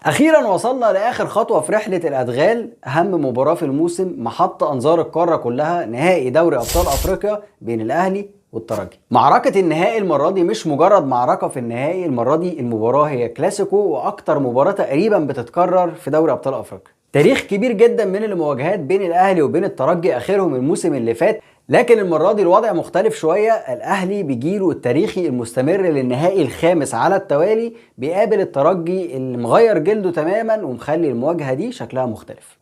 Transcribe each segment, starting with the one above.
اخيرا وصلنا لاخر خطوه في رحله الادغال، اهم مباراه في الموسم، محط انظار القاره كلها، نهائي دوري ابطال افريقيا بين الاهلي والترجي. معركه النهائي المره دي مش مجرد معركه في النهائي، المره دي المباراه هي كلاسيكو، واكتر مباراه تقريبا بتتكرر في دوري ابطال افريقيا. تاريخ كبير جدا من المواجهات بين الاهلي وبين الترجي، اخرهم الموسم اللي فات، لكن المرة دي الوضع مختلف شوية. الأهلي بيجيله التاريخي المستمر للنهائي الخامس على التوالي، بيقابل الترجي اللي مغير جلده تماما ومخلي المواجهة دي شكلها مختلف.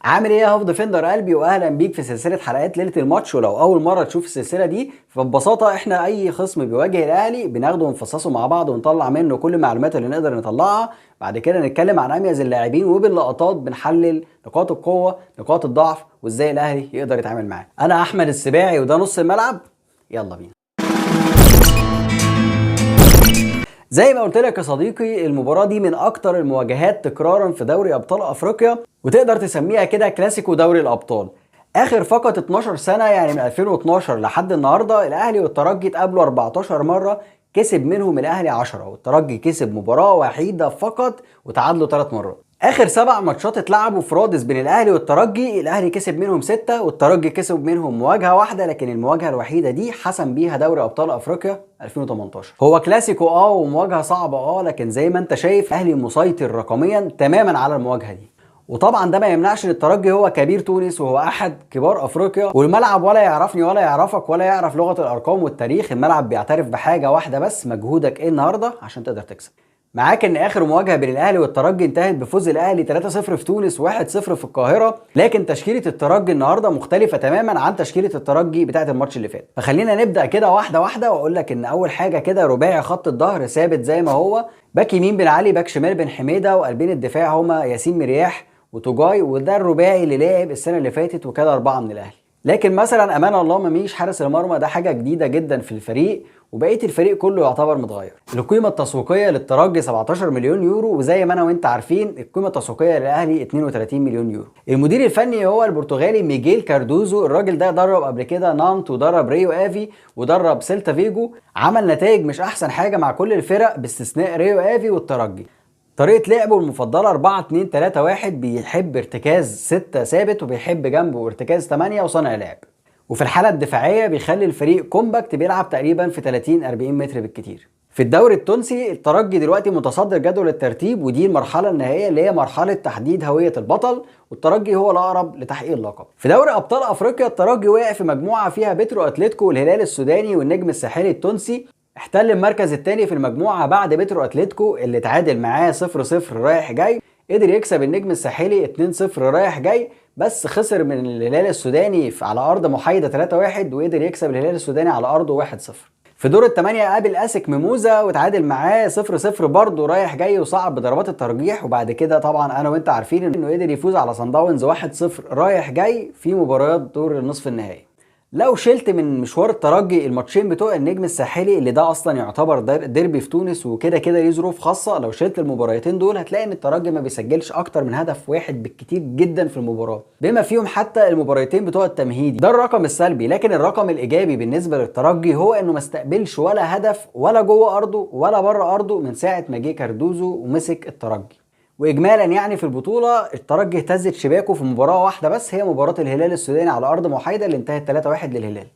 عامل ايه يا هاف ديفندر قلبي، واهلا بيك في سلسله حلقات ليله الماتش. ولو اول مره تشوف السلسله دي، فببساطه احنا اي خصم بيواجه الاهلي بناخده ونفصصه مع بعض ونطلع منه كل المعلومات اللي نقدر نطلعها، بعد كده نتكلم عن اميز اللاعبين، وباللقطات بنحلل نقاط القوه نقاط الضعف وازاي الاهلي يقدر يتعامل معاه. انا احمد السباعي وده نص الملعب، يلا بينا. زي ما قلت لك يا صديقي، المباراة دي من أكتر المواجهات تكرارا في دوري أبطال أفريقيا، وتقدر تسميها كده كلاسيكو دوري الأبطال. آخر فقط 12 سنة، يعني من 2012 لحد النهاردة، الأهلي والترجي اتقابلوا 14 مرة، كسب منهم الأهلي 10 والترجي كسب مباراة وحيدة فقط، وتعادلوا 3 مرات. اخر 7 ماتشات اتلعبوا في رادس بين الاهلي والترجي، الاهلي كسب منهم 6 والترجي كسب منهم مواجهه واحده، لكن المواجهه الوحيده دي حسم بيها دوري ابطال افريقيا 2018. هو كلاسيكو ومواجهه صعبه لكن زي ما انت شايف الاهلي مسيطر رقميا تماما على المواجهه دي. وطبعا ده ما يمنعش ان الترجي هو كبير تونس وهو احد كبار افريقيا، والملعب ولا يعرفني ولا يعرفك ولا يعرف لغه الارقام والتاريخ، الملعب بيعترف بحاجه واحده بس: مجهودك ايه النهارده عشان تقدر تكسب. معاك ان اخر مواجهه بين الاهلي والترجي انتهت بفوز الاهلي 3-0 في تونس و1-0 في القاهره، لكن تشكيله الترجي النهارده مختلفه تماما عن تشكيله الترجي بتاعه الماتش اللي فات. فخلينا نبدا كده واحده واحده، واقول لك ان اول حاجه كده رباعي خط الظهر ثابت زي ما هو، باك يمين بن علي، باك شمال بن حميده، وقلبين الدفاع هما ياسين مرياح وتوجاي، وده الرباعي اللي لعب السنه اللي فاتت وكده 4 من الاهلي. لكن مثلا امان الله مميش حارس المرمى، ده حاجه جديده جدا في الفريق، وبقيه الفريق كله يعتبر متغير. القيمه التسويقيه للترجي 17 مليون يورو، وزي ما انا وانت عارفين القيمه التسويقيه للاهلي 32 مليون يورو. المدير الفني هو البرتغالي ميجيل كاردوزو، الراجل ده درب قبل كده نانت ودرب ريو افي ودرب سيلتا فيجو، عمل نتائج مش احسن حاجه مع كل الفرق باستثناء ريو افي والترجي. طريقة لعبه المفضلة 4-2-3-1، بيحب ارتكاز 6 ثابت وبيحب جنبه ارتكاز 8 وصانع لعب. وفي الحالة الدفاعية بيخلي الفريق كومباكت، بيلعب تقريبا في 30-40 متر بالكتير. في الدوري التونسي الترجي دلوقتي متصدر جدول الترتيب، ودي المرحلة النهائية اللي هي مرحلة تحديد هوية البطل، والترجي هو الأقرب لتحقيق اللقب. في دوري أبطال أفريقيا الترجي وقع في مجموعة فيها بترو أتلتيكو والهلال السوداني والنجم الساحلي التونسي، احتل المركز الثاني في المجموعة بعد بترو أتلتيكو اللي تعادل معاه 0-0 رايح جاي، قدر يكسب النجم الساحلي 2-0 رايح جاي، بس خسر من الهلال السوداني على أرض محايدة 3-1، وقدر يكسب الهلال السوداني على أرضه 1-0. في دور الثمانية قابل أسك ميموزا وتعادل معاه 0-0 برضه رايح جاي، وصعد بضربات الترجيح، وبعد كده طبعا أنا وأنت عارفين إنه قدر يفوز على صن داونز 1-0 رايح جاي في مباريات دور النصف النهائي. لو شلت من مشوار الترجي الماتشين بتوع النجم الساحلي اللي ده اصلا يعتبر ديربي في تونس وكده كده ليه ظروف خاصه، لو شلت المباراتين دول هتلاقي ان الترجي ما بيسجلش اكتر من هدف واحد بالكتير جدا في المباراه، بما فيهم حتى المباراتين بتوع التمهيدي. ده الرقم السلبي، لكن الرقم الايجابي بالنسبه للترجي هو انه ما استقبلش ولا هدف ولا جوه ارضه ولا بره ارضه من ساعه ما جه كاردوزو ومسك الترجي. واجمالا يعني في البطوله الترجي اهتزت شباكه في مباراه واحده بس، هي مباراه الهلال السوداني على ارض محايده اللي انتهت 3-1 للهلال.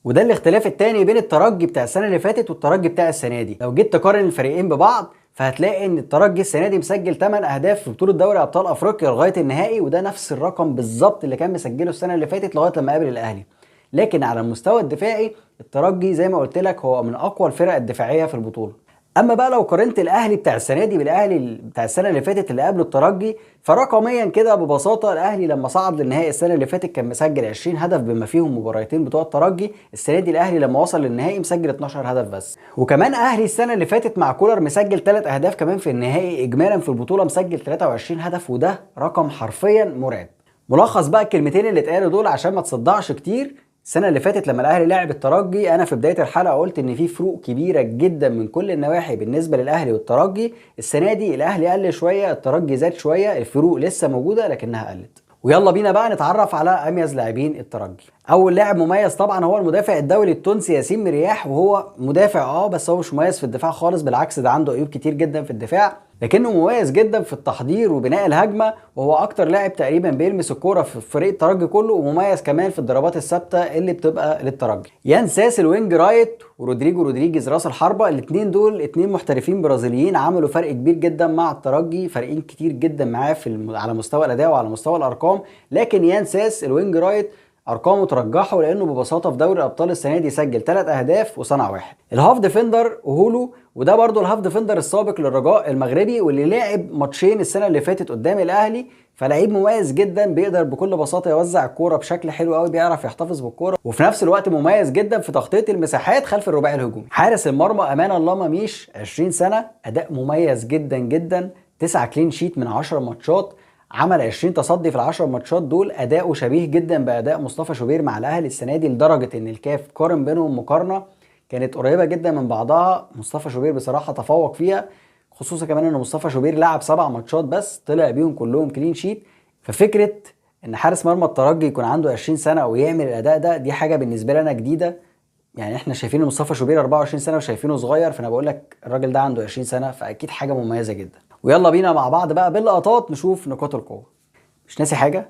وده الاختلاف الثاني بين الترجي بتاع السنه اللي فاتت والترجي بتاع السنه دي. لو جيت تقارن الفريقين ببعض فهتلاقي ان الترجي السنه دي مسجل 8 اهداف في بطوله دوري ابطال افريقيا لغايه النهائي، وده نفس الرقم بالظبط اللي كان مسجله السنه اللي فاتت لغايه لما قابل الاهلي. لكن على المستوى الدفاعي الترجي زي ما قلت لك هو من اقوى الفرق الدفاعيه في البطوله. اما بقى لو قارنت الاهلي بتاع السنه دي بالاهلي بتاع السنه اللي فاتت اللي قبل الترجي، فرقميا كده ببساطه الاهلي لما صعد للنهائي السنه اللي فاتت كان مسجل 20 هدف بما فيهم مباراتين بتوع الترجي، السنه دي الاهلي لما وصل للنهائي مسجل 12 هدف بس. وكمان اهلي السنه اللي فاتت مع كولر مسجل 3 اهداف كمان في النهائي، اجمالا في البطوله مسجل 23 هدف، وده رقم حرفيا مرعب. ملخص بقى الكلمتين اللي اتقالوا دول عشان ما تصدعش كتير: السنه اللي فاتت لما الاهلي لعب الترجي انا في بدايه الحلقه قلت ان في فروق كبيره جدا من كل النواحي بالنسبه للاهلي والترجي. السنه دي الاهلي قل شويه الترجي زاد شويه، الفروق لسه موجوده لكنها قلت. ويلا بينا بقى نتعرف على اميز لاعبين الترجي. اول لاعب مميز طبعا هو المدافع الدولي التونسي ياسين مرياح، وهو مدافع بس هو مش مميز في الدفاع خالص، بالعكس ده عنده عيوب كتير جدا في الدفاع. لكنه مميز جدا في التحضير وبناء الهجمه، وهو اكتر لاعب تقريبا بيلمس الكوره في فريق الترجي كله، ومميز كمان في الضربات الثابته اللي بتبقى للترجي. يان ساس الوينج رايت ورودريجو رودريجيز راس الحربه، الاثنين دول اثنين محترفين برازيليين عملوا فرق كبير جدا مع الترجي، فارقين كتير جدا معاه على مستوى الاداء وعلى مستوى الارقام. لكن يان ساس الوينج رايت ارقامه ترجحه، لانه ببساطه في دوري الابطال السنه دي سجل 3 اهداف وصنع واحد. الهاف ديفندر اوهولو، وده برضو الهاف ديفندر السابق للرجاء المغربي، واللي لعب ماتشين السنه اللي فاتت قدام الاهلي، فلعيب مميز جدا، بيقدر بكل بساطه يوزع الكوره بشكل حلو قوي، بيعرف يحتفظ بالكوره، وفي نفس الوقت مميز جدا في تغطيه المساحات خلف الرباعي الهجومي. حارس المرمى امان الله مميش 20 سنه، اداء مميز جدا جدا، 9 كلين شيت من 10 ماتشات، عمل 20 تصدي في ال10 ماتشات دول. اداؤه شبيه جدا باداء مصطفى شوبير مع الاهلي السنه دي، لدرجه ان الكاف قارن بينهم مقارنه كانت قريبه جدا من بعضها. مصطفى شوبير بصراحه تفوق فيها، خصوصا كمان ان مصطفى شوبير لعب 7 ماتشات بس طلع بيهم كلهم كلين شيت. ففكره ان حارس مرمى الترجي يكون عنده 20 سنه ويعمل الاداء ده، دي حاجه بالنسبه لنا جديده. يعني احنا شايفين مصطفى شوبير 24 سنه وشايفينه صغير، فانا بقول لك الراجل ده عنده 20 سنه، فاكيد حاجه مميزه جدا. ويلا بينا مع بعض بقى باللقطات نشوف نقاط القوه. مش ناسي حاجه؟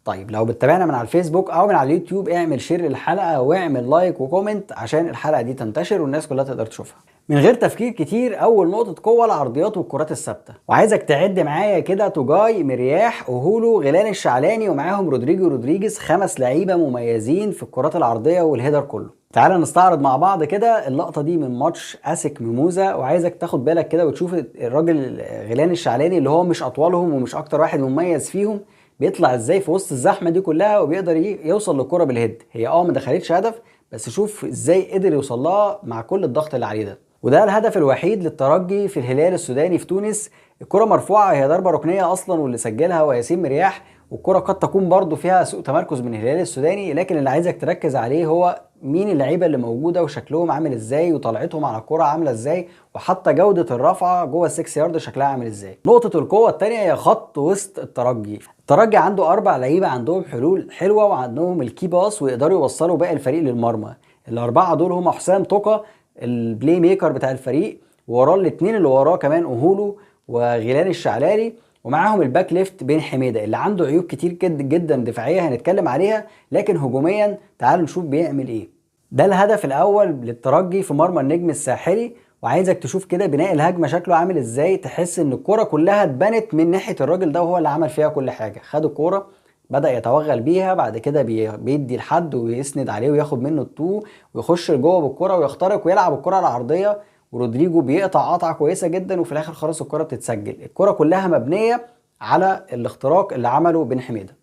طيب لو بتتابعنا من على الفيسبوك او من على اليوتيوب، اعمل شير للحلقه واعمل لايك وكومنت عشان الحلقه دي تنتشر والناس كلها تقدر تشوفها. من غير تفكير كتير، اول نقطه قوه العرضيات والكرات الثابته، وعايزك تعد معايا كده توجاي، مرياح، اوهولو، غيلان الشعلاني، ومعاهم رودريجو رودريجيز، 5 لعيبه مميزين في الكرات العرضيه والهيدر كله. تعال نستعرض مع بعض كده اللقطه دي من ماتش اسك ميموزا، وعايزك تاخد بالك كده وتشوف الراجل غيلان الشعلاني اللي هو مش اطولهم ومش اكتر واحد مميز فيهم، بيطلع ازاي في وسط الزحمه دي كلها وبيقدر يوصل للكره بالهيد. هي ما دخلتش هدف، بس شوف ازاي قدر يوصل لها مع كل الضغط اللي عليه ده. وده الهدف الوحيد للترجي في الهلال السوداني في تونس. الكره مرفوعه، هي ضربه ركنيه اصلا، واللي سجلها هو ياسين مرياح، والكره قد تكون برضو فيها سوء تمركز من الهلال السوداني، لكن اللي عايزك تركز عليه هو مين اللعيبه اللي موجوده وشكلهم عامل ازاي وطلعتهم على الكره عامله ازاي، وحتى جوده الرفعه جوه ال6 يارد شكلها عامل ازاي. نقطه القوه الثانيه هي خط وسط الترجي عنده 4 لعيبه عندهم حلول حلوه وعندهم الكي باس ويقدروا يوصلوا باقي الفريق للمرمى. الاربعه دول هم حسام توكا البلاي ميكر بتاع الفريق، ووراه الاثنين اللي وراه كمان اوهولو وغيلان الشعلاني، ومعاهم الباك ليفت بين حميده اللي عنده عيوب كتير جدا جدا دفاعيه هنتكلم عليها، لكن هجوميا تعالوا نشوف بيعمل ايه. ده الهدف الاول للترجي في مرمى النجم الساحلي، وعايزك تشوف كده بناء الهجمه شكله عامل ازاي، تحس ان الكره كلها اتبنت من ناحيه الراجل ده، وهو اللي عمل فيها كل حاجه. خد الكوره بدأ يتوغل بيها، بعد كده بيدي لحد ويسند عليه وياخد منه التو ويخش لجوه بالكره ويخترق ويلعب الكره العرضيه، ورودريجو بيقطع قطعه كويسه جدا، وفي الاخر خلاص الكره بتتسجل. الكره كلها مبنيه على الاختراق اللي عمله بن حميده.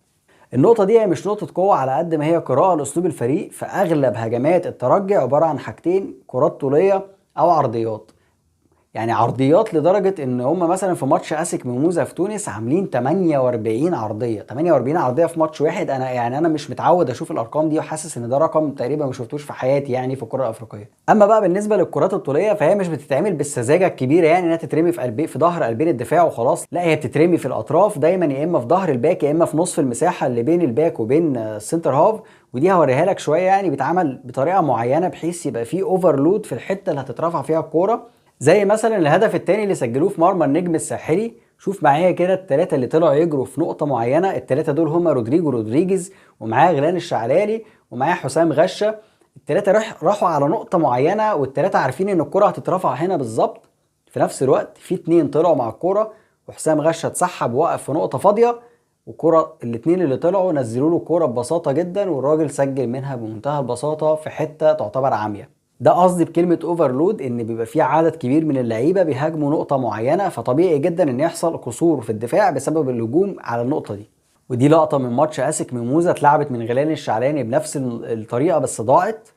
النقطه دي هي مش نقطه قوه على قد ما هي قراءه لاسلوب الفريق. فاغلب هجمات الترجي عباره عن حاجتين، كرات طوليه او عرضيات. يعني عرضيات لدرجه ان هم مثلا في ماتش اسك ميموزا في تونس عاملين 48 عرضيه، 48 عرضيه في ماتش واحد. انا مش متعود اشوف الارقام دي، وحاسس ان ده رقم تقريبا ما شفتوش في حياتي يعني في الكره الافريقيه. اما بقى بالنسبه للكرات الطوليه، فهي مش بتتعمل بالسذاجه الكبيره، يعني انها تترمي في ظهر قلبين الدفاع وخلاص، لا هي بتترمي في الاطراف دايما، يا اما في ظهر الباك يا اما في نصف المساحه اللي بين الباك وبين السنتر هاف. ودي هوريها لك شويه، يعني بيتعمل بطريقه معينه بحيث يبقى فيه اوفرلود في الحته اللي هتترفع فيها الكوره. زي مثلا الهدف الثاني اللي سجلوه في مرمى النجم الساحلي، شوف معايا كده الثلاثه اللي طلعوا يجروا في نقطه معينه. الثلاثه دول هم رودريجو رودريجيز، ومعاه غيلان الشعلاني، ومعاه حسام غشه. الثلاثه راحوا على نقطه معينه، والثلاثه عارفين ان الكره هتترفع هنا بالظبط. في نفس الوقت في 2 طلعوا مع الكره، وحسام غشه اتسحب ووقف في نقطه فاضيه، والكره الاثنين اللي طلعوا نزلوا له الكره ببساطه جدا، والراجل سجل منها بمنتهى البساطه في حته تعتبر عاميه. ده قصدي بكلمه اوفرلود، ان بيبقى في عدد كبير من اللعيبه بيهاجموا نقطه معينه، فطبيعي جدا ان يحصل قصور في الدفاع بسبب الهجوم على النقطه دي. ودي لقطه من ماتش اسك ميموزا اتلعبت من غيلان الشعلاني بنفس الطريقه بس ضاعت.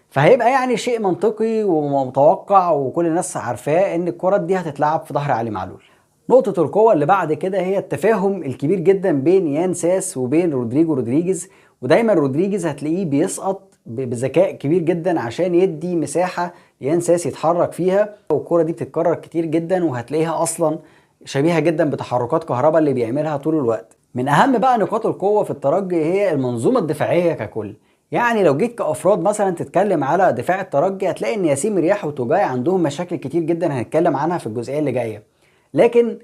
فهيبقى يعني شيء منطقي ومتوقع وكل الناس عارفاه ان الكرات دي هتتلعب في ظهر علي معلول. نقطة القوة اللي بعد كده هي التفاهم الكبير جدا بين يان ساس وبين رودريجو رودريجيز. ودايما رودريجيز هتلاقيه بيسقط بذكاء كبير جدا عشان يدي مساحة يان ساس يتحرك فيها، والكرة دي بتتكرر كتير جدا، وهتلاقيها اصلا شبيهة جدا بتحركات كهربا اللي بيعملها طول الوقت. من اهم بقى نقاط القوة في الترجي هي المنظومة الدفاعية ككل. يعني لو جيت كافراد مثلا تتكلم على دفاع الترجي، هتلاقي ان ياسين مرياح وتوجاي عندهم مشاكل كتير جدا هنتكلم عنها في الجزئيه اللي جايه. لكن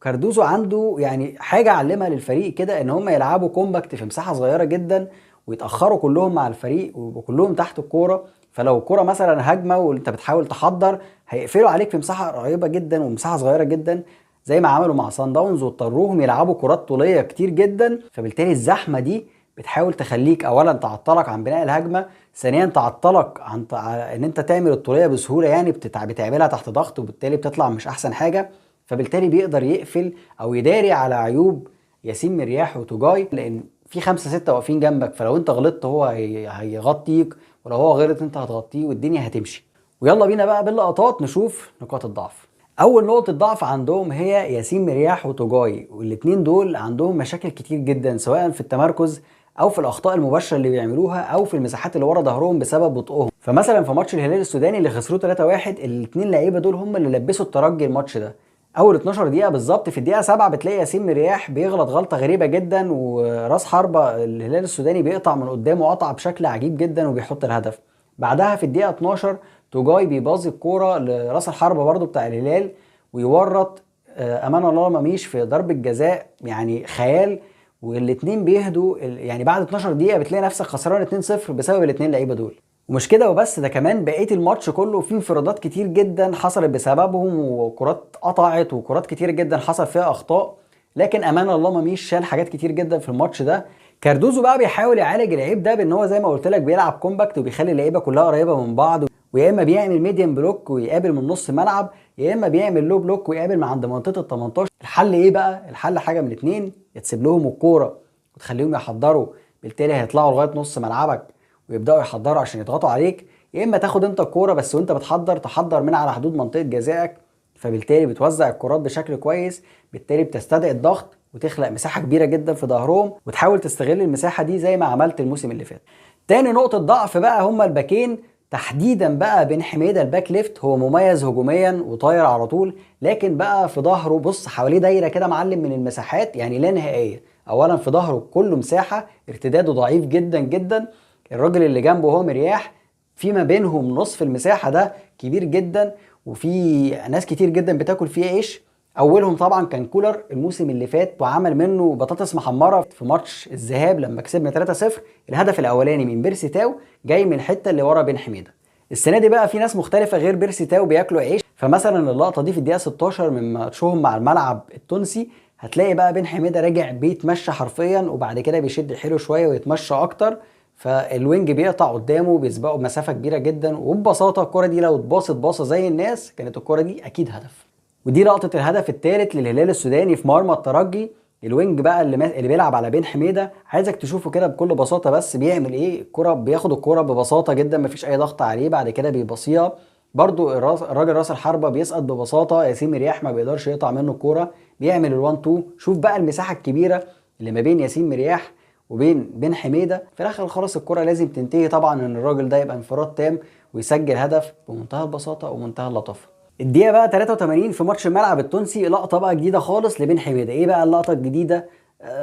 كاردوزو عنده يعني حاجه علمها للفريق كده، ان هم يلعبوا كومباكت في مساحه صغيره جدا ويتاخروا كلهم مع الفريق ويبقوا كلهم تحت الكوره. فلو الكوره مثلا هجمه وانت بتحاول تحضر، هيقفلوا عليك في مساحه قريبه جدا ومساحه صغيره جدا، زي ما عملوا مع سان داونز واضطروهم يلعبوا كرات طوليه كتير جدا. فبالتالي الزحمه دي بتحاول تخليك اولا تعطلك عن بناء الهجمه، ثانيا تعطلك عن ان انت تعمل الطوليه بسهوله، يعني بتعملها تحت ضغط وبالتالي بتطلع مش احسن حاجه. فبالتالي بيقدر يقفل او يداري على عيوب ياسين مرياح وتوجاي، لان في 5 6 واقفين جنبك، فلو انت غلطت هو هيغطيك، ولو هو غلط انت هتغطيه والدنيا هتمشي. ويلا بينا بقى باللقطات نشوف نقاط الضعف. اول نقطه ضعف عندهم هي ياسين مرياح وتوجاي، والاتنين دول عندهم مشاكل كتير جدا، سواء في التمركز او في الاخطاء المباشره اللي بيعملوها او في المساحات اللي ورا ظهرهم بسبب بطئهم. فمثلا في ماتش الهلال السوداني اللي خسروه 3-1، الاتنين لعيبه دول هم اللي لبسوا الترجي الماتش ده. اول 12 دقيقه بالظبط، في الدقيقه 7 بتلاقي ياسين مرياح بيغلط غلطه غريبه جدا، وراس حربه الهلال السوداني بيقطع من قدامه قطع بشكل عجيب جدا وبيحط الهدف. بعدها في الدقيقه 12 توجاي بيباظي الكوره لراس الحربه برده بتاع الهلال ويورط امان الله مميش في ضربه جزاء، يعني خيال. والاثنين بيهدوا، يعني بعد 12 دقيقه بتلاقي نفسك خسران 2-0 بسبب الاثنين لعيبه دول. ومش كده وبس، ده كمان بقيه الماتش كله فيه انفرادات كتير جدا حصلت بسببهم، وكرات قطعت وكرات كتير جدا حصل فيها اخطاء، لكن امان الله مميش شال حاجات كتير جدا في الماتش ده. كاردوزو بقى بيحاول يعالج العيب ده بان هو زي ما قلت لك بيلعب كومباكت وبيخلي اللعيبه كلها قريبه من بعض، ويا اما بيعمل ميديم بلوك ويقابل من نص الملعب، يا اما بيعمل لو بلوك ويقابل من عند منطقه ال 18. الحل ايه بقى؟ الحل حاجه من الاثنين، يا تسيب لهم الكوره وتخليهم يحضروا، بالتالي هيطلعوا لغايه نص ملعبك ويبداوا يحضروا عشان يضغطوا عليك، يا اما تاخد انت الكوره بس وانت بتحضر تحضر من على حدود منطقه جزائك، فبالتالي بتوزع الكرات بشكل كويس، بالتالي بتستدعي الضغط وتخلق مساحه كبيره جدا في ظهرهم وتحاول تستغل المساحه دي زي ما عملت الموسم اللي فات. تاني نقطه ضعف بقى هما الباكين، تحديدا بقى بن حميده الباك ليفت. هو مميز هجوميا وطاير على طول، لكن بقى في ظهره بص حواليه دايره كده معلم من المساحات يعني لا نهائيه. اولا في ظهره كله مساحه، ارتداده ضعيف جدا جدا. الراجل اللي جنبه هو مرياح، في ما بينهم نصف المساحه ده كبير جدا، وفي ناس كتير جدا بتاكل فيه عيش. اولهم طبعا كان كولر الموسم اللي فات، وعمل منه بطاطس محمره في ماتش الذهاب لما كسبنا 3-0. الهدف الاولاني من بيرسي تاو جاي من الحته اللي ورا بن حميده. السنه دي بقى في ناس مختلفه غير بيرسي تاو بياكلوا عيش، فمثلا اللقطه دي في الدقيقه 16 من ماتشهم مع الملعب التونسي، هتلاقي بقى بن حميده راجع بيتمشى حرفيا وبعد كده بيشد حيله شويه ويتمشى اكتر، فالوينج بيقطع قدامه بيسبقه بمسافه كبيره جدا، وببساطه الكره دي لو اتباصت باصه زي الناس كانت الكره دي اكيد هدف. ودي لقطه الهدف الثالث للهلال السوداني في مرمى الترجي. الوينج بقى اللي بيلعب على بن حميده، عايزك تشوفه كده بكل بساطه بس بيعمل ايه. الكره بياخد الكره ببساطه جدا، مفيش اي ضغط عليه، بعد كده بيبصيها. برضو الراجل راس الحربه بيسقط ببساطه، ياسين مرياح ما بيقدرش يقطع منه الكوره، بيعمل ال1-2. شوف بقى المساحه الكبيره اللي ما بين ياسين مرياح وبين بن حميده، في الاخر خلاص الكره لازم تنتهي طبعا ان الراجل ده يبقى انفراد تام ويسجل هدف بمنتهى البساطه ومنتهى اللطافه. الدقيقه بقى 83 في ماتش الملعب التونسي، لقطه بقى جديده خالص لبن حميده. ايه بقى اللقطه الجديده؟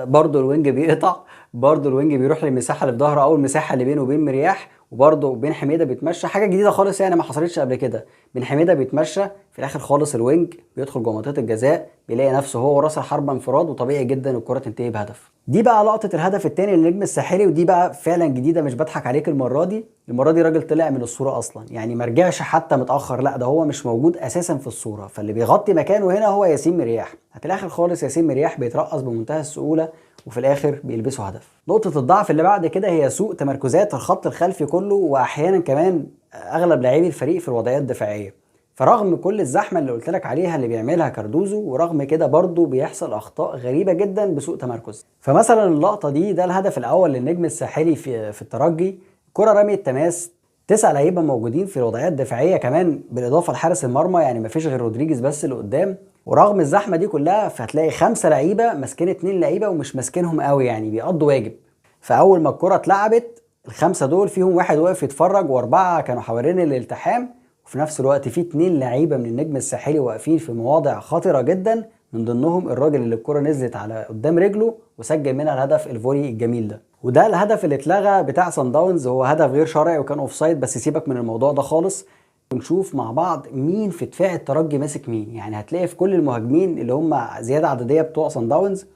برضو الوينج بيقطع، برضو الوينج بيروح للمساحه اللي في ظهره او المساحه اللي بينه وبين مرياح، وبرضو بن حميده بيتمشى. حاجه جديده خالص يعني ما حصلتش قبل كده. بن حميده بيتمشى، في الاخر خالص الوينج بيدخل جوه منطقه الجزاء، بيلاقي نفسه هو وراس الحربه انفراد، وطبيعي جدا الكره تنتهي بهدف. دي بقى لقطه الهدف الثاني للنجم الساحلي، ودي بقى فعلا جديده، مش بضحك عليك. المره دي راجل طلع من الصوره اصلا، يعني ما رجعش حتى متاخر، لا ده هو مش موجود اساسا في الصوره، فاللي بيغطي مكانه هنا هو ياسين مرياح. في الاخر خالص ياسين مرياح بيترقص بمنتهى السهوله وفي الاخر بيلبسوا هدف. نقطه الضعف اللي بعد كده هي سوء تمركزات الخط الخلفي كله، واحيانا كمان اغلب لاعبي الفريق في الوضعيات الدفاعيه. فرغم كل الزحمه اللي قلت لك عليها اللي بيعملها كاردوزو، ورغم كده برضه بيحصل اخطاء غريبه جدا بسوء تمركز. فمثلا اللقطه دي، ده الهدف الاول للنجم الساحلي في الترجي، كره رمي التماس، 9 لعيبه موجودين في الوضعيات الدفاعيه كمان بالاضافه لحارس المرمى، يعني مفيش غير رودريجيز بس اللي قدام. ورغم الزحمه دي كلها فهتلاقي 5 لعيبه ماسكين 2 لعيبه ومش ماسكينهم قوي، يعني بيقضوا واجب. فاول ما الكره اتلعبت الخمسه دول فيهم واحد واقف يتفرج واربعه كانوا حوالين الالتحام، وفي نفس الوقت في 2 لعيبه من النجم الساحلي واقفين في مواضع خطره جدا، من ضمنهم الراجل اللي الكره نزلت على قدام رجله وسجل منها الهدف الفولي الجميل ده. وده الهدف اللي اتلغى بتاع سان داونز، هو هدف غير شرعي وكان اوفسايد، بس سيبك من الموضوع ده خالص. ونشوف مع بعض مين في دفاع الترجي ماسك مين. يعني هتلاقي في كل المهاجمين اللي هم زياده عدديه بتوع صن داونز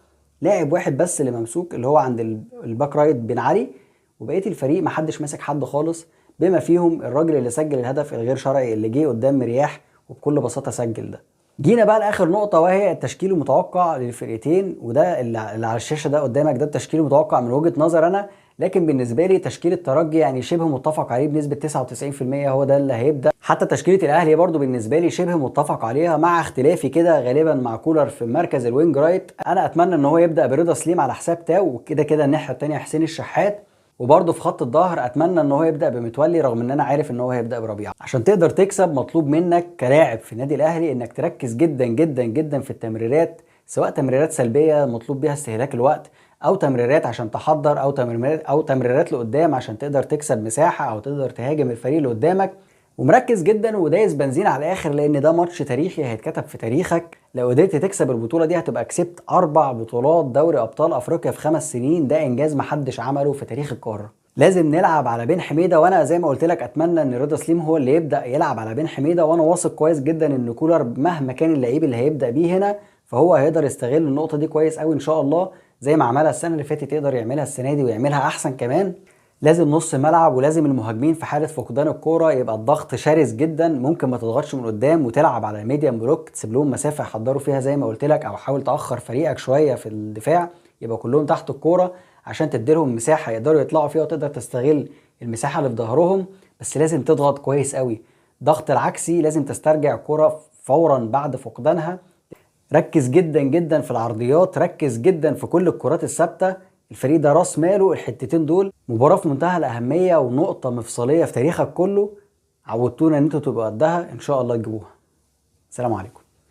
لاعب واحد بس اللي ممسوك، اللي هو عند الباك رايت بن علي، وبقيه الفريق محدش ماسك حد خالص، بما فيهم الراجل اللي سجل الهدف الغير شرعي اللي جه قدام مرياح وبكل بساطه سجل ده. جينا بقى لاخر نقطه، وهي التشكيل المتوقع للفرقتين، وده اللي على الشاشه ده قدامك، ده التشكيل المتوقع من وجهه نظر انا. لكن بالنسبه لي تشكيل الترجي يعني شبه متفق عليه بنسبه 99%، هو ده اللي هيبدا. حتى تشكيله الاهلي برضو بالنسبه لي شبه متفق عليها، مع اختلافي كده غالبا مع كولر في مركز الوينج رايت. انا اتمنى ان هو يبدا برضا سليم على حساب تاو، وكده كده الناحيه الثانيه حسين الشحات. وبرضه في خط الظهر اتمنى ان هو يبدا بمتولي، رغم ان انا عارف ان هو هيبدا بربيعه. عشان تقدر تكسب مطلوب منك كلاعب في النادي الاهلي انك تركز جدا جدا جدا في التمريرات، سواء تمريرات سلبيه مطلوب بيها استهلاك الوقت، او تمريرات عشان تحضر، او تمريرات لقدام عشان تقدر تكسب مساحه او تقدر تهاجم الفريق اللي قدامك. ومركز جدا ودايس بنزين على الاخر، لان ده ماتش تاريخي هيتكتب في تاريخك. لو قدرت تكسب البطوله دي هتبقى كسبت 4 بطولات دوري ابطال افريقيا في 5 سنين، ده انجاز محدش عمله في تاريخ القاره. لازم نلعب على بن حميده، وانا زي ما قلت لك اتمنى ان رضا سليم هو اللي يبدا يلعب على بن حميده، وانا واثق كويس جدا ان كولر مهما كان اللعيب اللي هيبدا بيه هنا فهو هيقدر يستغل النقطه دي كويس قوي ان شاء الله، زي ما عملها السنه اللي فاتت يقدر يعملها السنه دي ويعملها احسن كمان. لازم نص ملعب ولازم المهاجمين في حاله فقدان الكوره يبقى الضغط شرس جدا، ممكن ما تضغطش من قدام وتلعب على الميديم بلوك، تسيب لهم مسافه يحضروا فيها زي ما قلت لك، او حاول تاخر فريقك شويه في الدفاع يبقى كلهم تحت الكوره عشان تديلهم مساحه يقدروا يطلعوا فيها وتقدر تستغل المساحه اللي في ظهرهم. بس لازم تضغط كويس قوي، ضغط العكسي لازم تسترجع الكوره فورا بعد فقدانها. ركز جدا جدا في العرضيات، ركز جدا في كل الكرات الثابته، الفريق ده راس ماله الحتتين دول. مباراه في منتهى الاهميه ونقطه مفصليه في تاريخك كله، عودتونا ان انتوا تبقوا قدها، ان شاء الله تجيبوها. سلام عليكم.